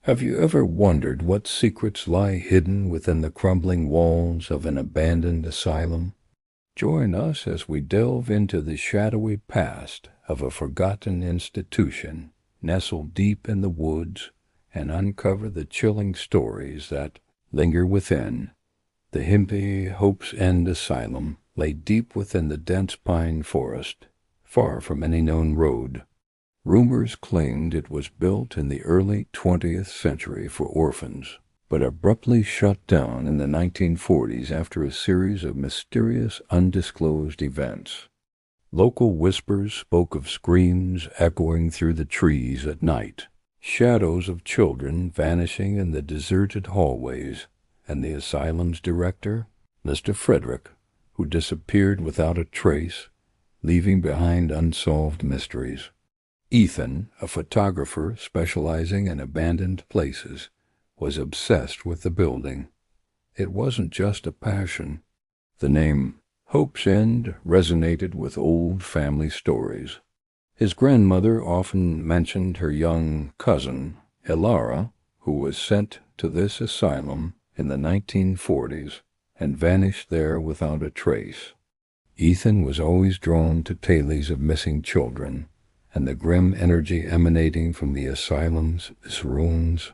Have you ever wondered what secrets lie hidden within the crumbling walls of an abandoned asylum? Join us as we delve into the shadowy past of a forgotten institution nestled deep in the woods and uncover the chilling stories that linger within. The Himpy Hope's End Asylum lay deep within the dense pine forest, far from any known road. Rumors claimed it was built in the early 20th century for orphans, but abruptly shut down in the 1940s after a series of mysterious, undisclosed events. Local whispers spoke of screams echoing through the trees at night, shadows of children vanishing in the deserted hallways, and the asylum's director, Mr. Frederick, who disappeared without a trace, leaving behind unsolved mysteries. Ethan, a photographer specializing in abandoned places, was obsessed with the building. It wasn't just a passion. The name Hope's End resonated with old family stories. His grandmother often mentioned her young cousin, Hilara, who was sent to this asylum in the 1940s and vanished there without a trace. Ethan was always drawn to tales of missing children and the grim energy emanating from the asylum's ruins.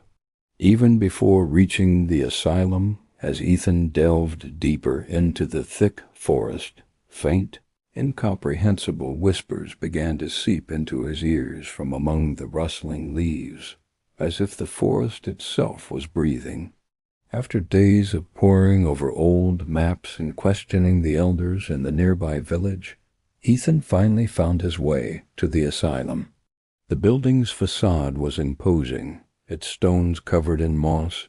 Even before reaching the asylum, as Ethan delved deeper into the thick forest, faint, incomprehensible whispers began to seep into his ears from among the rustling leaves, as if the forest itself was breathing. After days of poring over old maps and questioning the elders in the nearby village, Ethan finally found his way to the asylum. The building's facade was imposing, its stones covered in moss,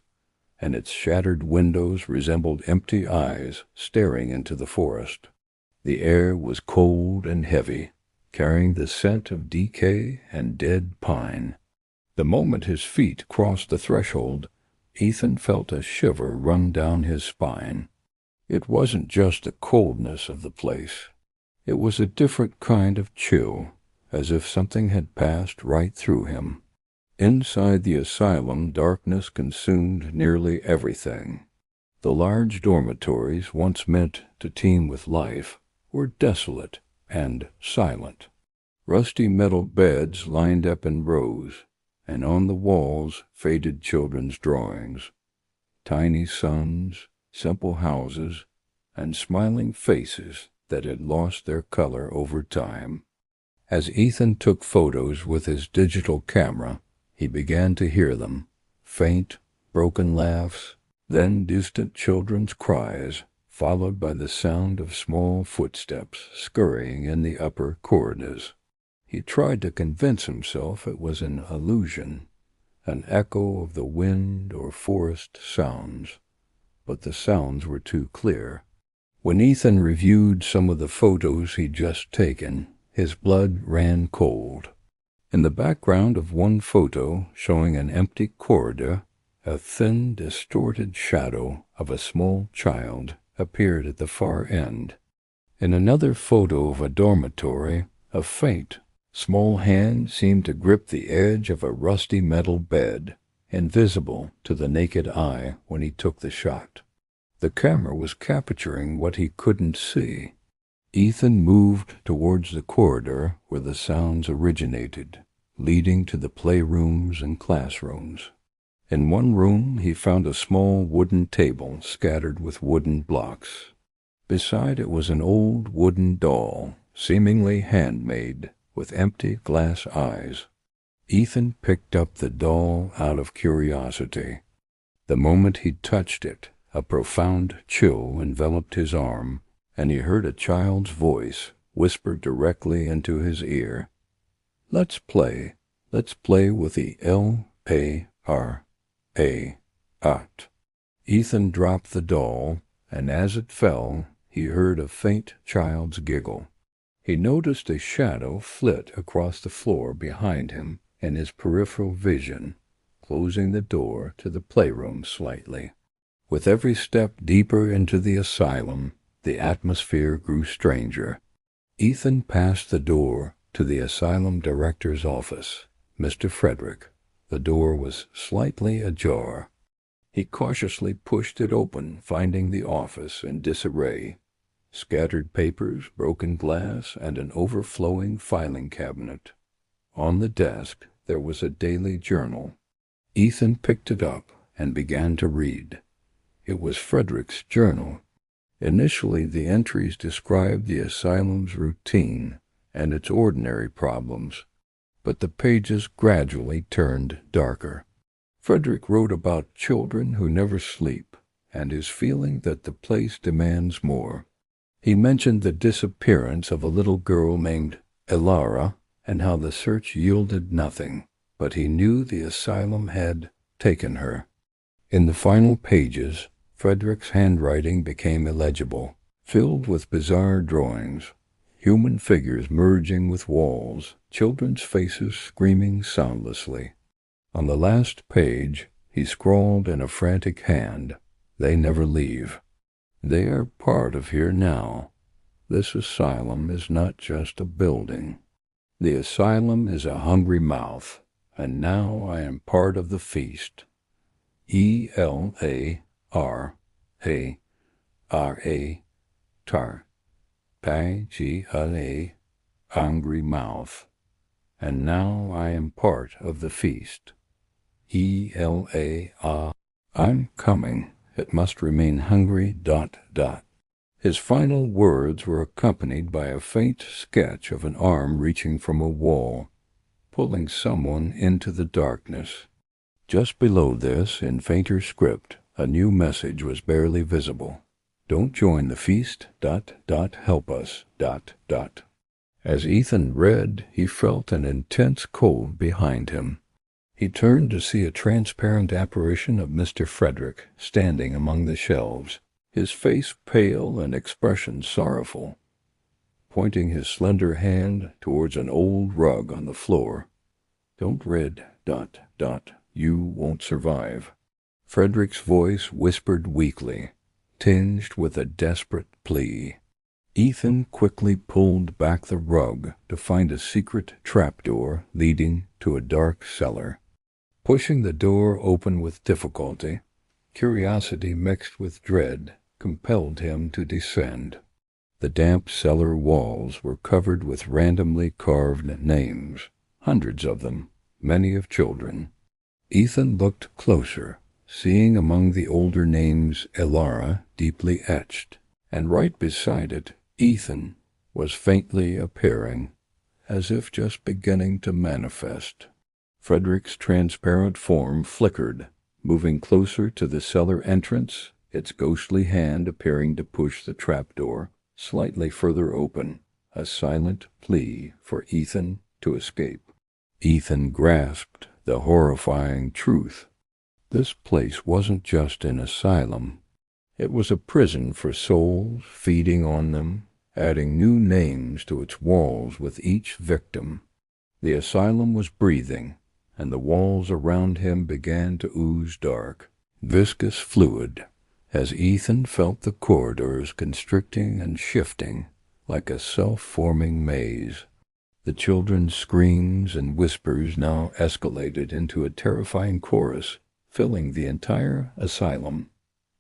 and its shattered windows resembled empty eyes staring into the forest. The air was cold and heavy, carrying the scent of decay and dead pine. The moment his feet crossed the threshold, Ethan felt a shiver run down his spine. It wasn't just the coldness of the place. It was a different kind of chill, as if something had passed right through him. Inside the asylum, darkness consumed nearly everything. The large dormitories, once meant to teem with life, were desolate and silent. Rusty metal beds lined up in rows, and on the walls faded children's drawings. Tiny suns, simple houses, and smiling faces that had lost their color over time. As Ethan took photos with his digital camera, he began to hear them, faint, broken laughs, then distant children's cries, followed by the sound of small footsteps scurrying in the upper corridors. He tried to convince himself it was an illusion, an echo of the wind or forest sounds, but the sounds were too clear. When Ethan reviewed some of the photos he'd just taken, his blood ran cold. In the background of one photo showing an empty corridor, a thin, distorted shadow of a small child appeared at the far end. In another photo of a dormitory, a faint, small hand seemed to grip the edge of a rusty metal bed, invisible to the naked eye when he took the shot. The camera was capturing what he couldn't see. Ethan moved towards the corridor where the sounds originated, leading to the playrooms and classrooms. In one room he found a small wooden table scattered with wooden blocks. Beside it was an old wooden doll, seemingly handmade, with empty glass eyes. Ethan picked up the doll out of curiosity. The moment he touched it, a profound chill enveloped his arm, and he heard a child's voice whisper directly into his ear. Let's play with the L-A-R-A, art." Ethan dropped the doll, and as it fell, he heard a faint child's giggle. He noticed a shadow flit across the floor behind him in his peripheral vision, closing the door to the playroom slightly. With every step deeper into the asylum, the atmosphere grew stranger. Ethan passed the door to the asylum director's office, Mr. Frederick, The door was slightly ajar. He cautiously pushed it open, finding the office in disarray. Scattered papers, broken glass, and an overflowing filing cabinet. On the desk there was a daily journal. Ethan picked it up and began to read. It was Frederick's journal. Initially, the entries described the asylum's routine and its ordinary problems, but the pages gradually turned darker. Frederick wrote about children who never sleep and his feeling that the place demands more. He mentioned the disappearance of a little girl named Elara and how the search yielded nothing, but he knew the asylum had taken her. In the final pages, Frederick's handwriting became illegible, filled with bizarre drawings, human figures merging with walls, children's faces screaming soundlessly. On the last page, he scrawled in a frantic hand, "They never leave. They are part of here now. This asylum is not just a building. The asylum is a hungry mouth, and now I am part of the feast. E-L-A-R-A-R-A, tar, P-G-L-A, hungry mouth, and now I am part of the feast. E-L-A-R, I'm coming. It must remain hungry, ... His final words were accompanied by a faint sketch of an arm reaching from a wall, pulling someone into the darkness. Just below this, in fainter script, a new message was barely visible. Don't join the feast, ... help us, ... As Ethan read, he felt an intense cold behind him. He turned to see a transparent apparition of Mr. Frederick standing among the shelves, his face pale and expression sorrowful, pointing his slender hand towards an old rug on the floor. Don't read ... You won't survive. Frederick's voice whispered weakly, tinged with a desperate plea. Ethan quickly pulled back the rug to find a secret trapdoor leading to a dark cellar. Pushing the door open with difficulty, curiosity mixed with dread compelled him to descend. The damp cellar walls were covered with randomly carved names, hundreds of them, many of children. Ethan looked closer, seeing among the older names Elara deeply etched, and right beside it, Ethan was faintly appearing, as if just beginning to manifest. Frederick's transparent form flickered, moving closer to the cellar entrance, its ghostly hand appearing to push the trapdoor slightly further open, a silent plea for Ethan to escape. Ethan grasped the horrifying truth. This place wasn't just an asylum. It was a prison for souls, feeding on them, adding new names to its walls with each victim. The asylum was breathing, and the walls around him began to ooze dark, viscous fluid, as Ethan felt the corridors constricting and shifting like a self-forming maze. The children's screams and whispers now escalated into a terrifying chorus, filling the entire asylum.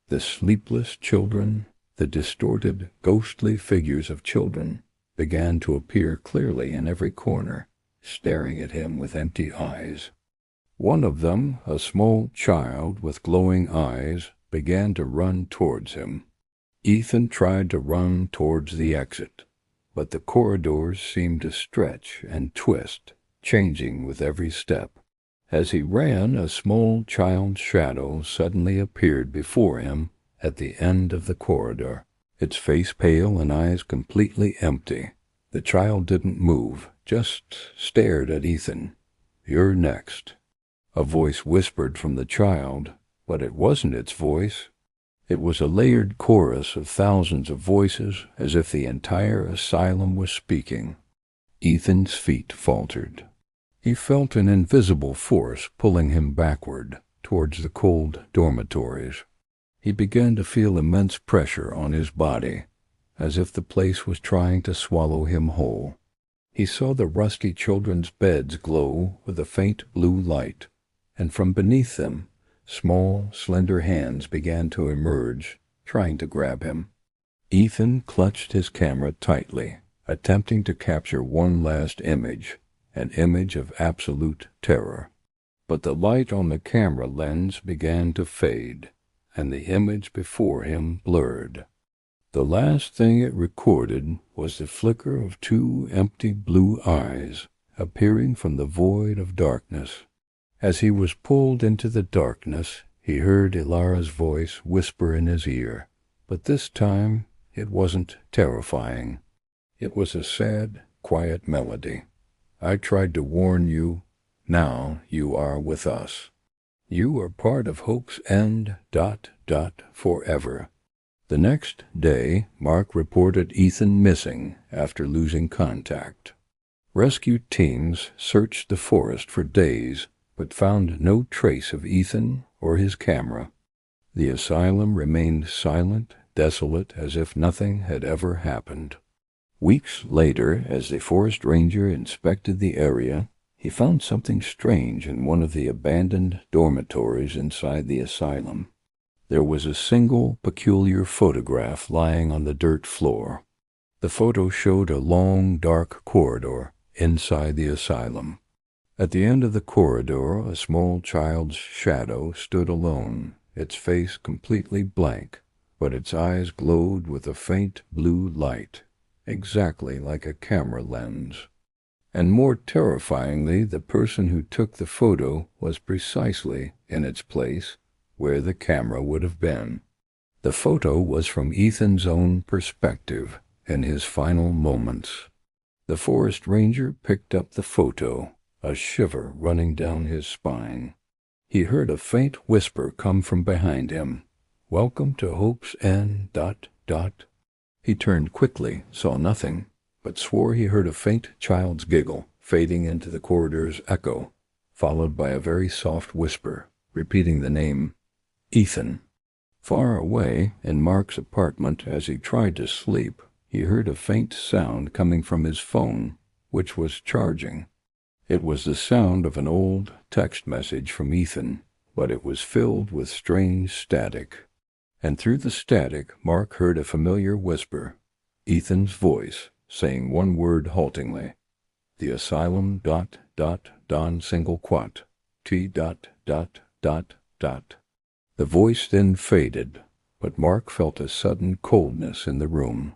The sleepless children, the distorted, ghostly figures of children, began to appear clearly in every corner, staring at him with empty eyes. One of them, a small child with glowing eyes, began to run towards him. Ethan tried to run towards the exit, but the corridors seemed to stretch and twist, changing with every step. As he ran, a small child's shadow suddenly appeared before him at the end of the corridor, its face pale and eyes completely empty. The child didn't move, just stared at Ethan. "You're next." A voice whispered from the child, but it wasn't its voice. It was a layered chorus of thousands of voices, as if the entire asylum was speaking. Ethan's feet faltered. He felt an invisible force pulling him backward towards the cold dormitories. He began to feel immense pressure on his body, as if the place was trying to swallow him whole. He saw the rusty children's beds glow with a faint blue light, and from beneath them, small, slender hands began to emerge, trying to grab him. Ethan clutched his camera tightly, attempting to capture one last image, an image of absolute terror. But the light on the camera lens began to fade, and the image before him blurred. The last thing it recorded was the flicker of two empty blue eyes appearing from the void of darkness. As he was pulled into the darkness, he heard Ilara's voice whisper in his ear, but this time it wasn't terrifying. It was a sad, quiet melody. I tried to warn you. Now you are with us. You are part of Hope's End, forever. The next day, Mark reported Ethan missing after losing contact. Rescue teams searched the forest for days, but found no trace of Ethan or his camera. The asylum remained silent, desolate, as if nothing had ever happened. Weeks later, as the forest ranger inspected the area, he found something strange in one of the abandoned dormitories inside the asylum. There was a single, peculiar photograph lying on the dirt floor. The photo showed a long, dark corridor inside the asylum. At the end of the corridor, a small child's shadow stood alone, its face completely blank, but its eyes glowed with a faint blue light, exactly like a camera lens. And more terrifyingly, the person who took the photo was precisely in its place where the camera would have been. The photo was from Ethan's own perspective in his final moments. The forest ranger picked up the photo, a shiver running down his spine. He heard a faint whisper come from behind him. "Welcome to Hope's End, He turned quickly, saw nothing, but swore he heard a faint child's giggle fading into the corridor's echo, followed by a very soft whisper, repeating the name, Ethan. Far away, in Mark's apartment, as he tried to sleep, he heard a faint sound coming from his phone, which was charging. It was the sound of an old text message from Ethan, but it was filled with strange static. And through the static, Mark heard a familiar whisper, Ethan's voice, saying one word haltingly, "The asylum, don single quat, t. The voice then faded, but Mark felt a sudden coldness in the room.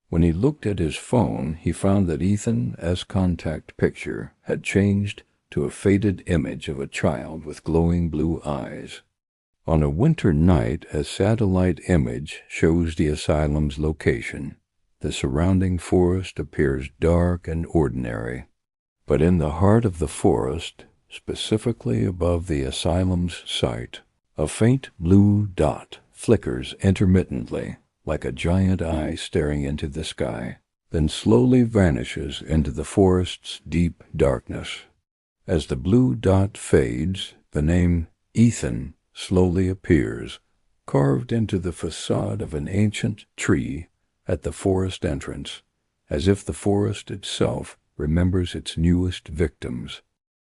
When he looked at his phone, he found that Ethan's contact picture had changed to a faded image of a child with glowing blue eyes. On a winter night, a satellite image shows the asylum's location. The surrounding forest appears dark and ordinary. But in the heart of the forest, specifically above the asylum's site, a faint blue dot flickers intermittently, like a giant eye staring into the sky, then slowly vanishes into the forest's deep darkness. As the blue dot fades, the name Ethan slowly appears, carved into the facade of an ancient tree at the forest entrance, as if the forest itself remembers its newest victims.